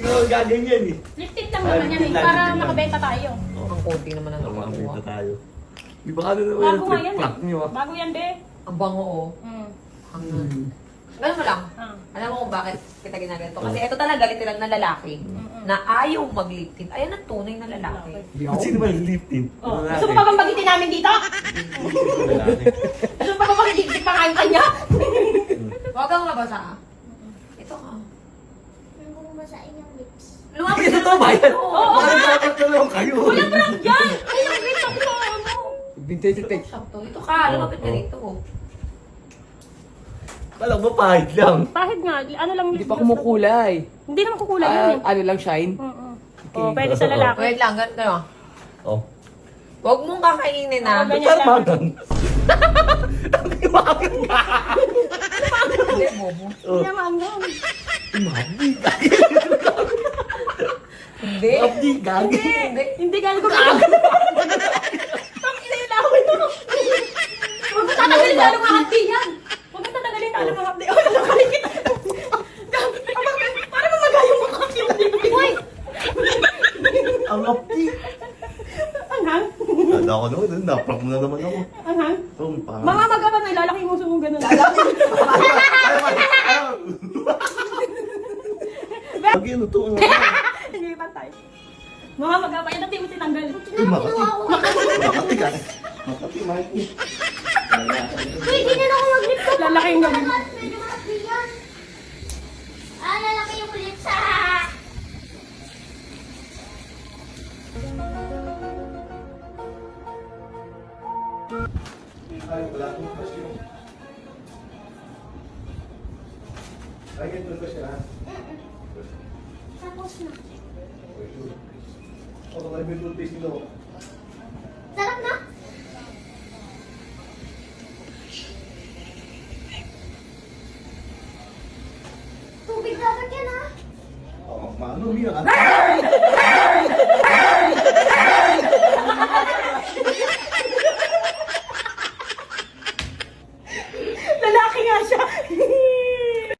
ko gaganyan eh. Lip tint lang naman yan eh, para makabenta tayo. Ang konti naman ang Ang nakukuha. makakita tayo. Iba ka na naman Bago nga yan prank eh. nyo ah. Bago yan, be. Ang bango, oh. Mm. Ganun mo lang. Ah. Alam mo kung bakit kita ginaganito. Kasi ito talaga literal na lalaki na ayaw mag-lip tint. Ayan ang tunay na lalaki. Sino ba yung lip tint? Oh. Gusto mo pa bang bagitin namin dito? Gusto mo pa bang bagitin pa nga yung kanya? Huwag kang mabasa. Ito ka. Nang bumasain yung lips. Lumapit Ito to ba yan? Oo. Bakit dapat na lang kayo? Walang prank yan! Ayun, wait ako sa ano. Vintage tech. Ito ka, lumapit ka dito. Kala mo pahit lang. Pahit nga, ano lang. Hindi pa kumukulay. Hindi naman kukulay yan eh. Ano lang, shine? Oh, pwede sa lalaki. Wait lang, gano'n. Oh. Huwag mong kakainin na. Oo, ganyan lang. Tarmagan. Tarmagan ka. Hindi, bobo. Hindi naman hanggang. Mabdi. Hindi. Mabdi. Gagi. Hindi. Hindi ka ko gagawin. Ang inilawin mo. Huwag mo tatagalin lalo mga hati yan. Huwag mo tatagalin lalo mga hati. Oh, nakakalin kita. Para mamagayong mga hati. Uy! Ang mabdi. Anghang? Nada ako naman. Naprank mo na naman ako. Anghang? Oh, parang... Mga magapan na lalaki yung uso mo ganun. Pag yun, ito ang... Hindi pantay. Mga magapan yan, dati mo tinanggal. Uy, Makati. Makati ka. Makati, Mikey. Uy, di na ako mag-lips. Lalaki yung gawin. Medyo makasbi yan. Ah, lalaki yung lips. Ah! Ay, wala akong question. Ay, ito ba siya? Tapos na. Ako na may toothpaste nilo. Sarap na? Tubig dapat yan ah. Oo, maano, Mia.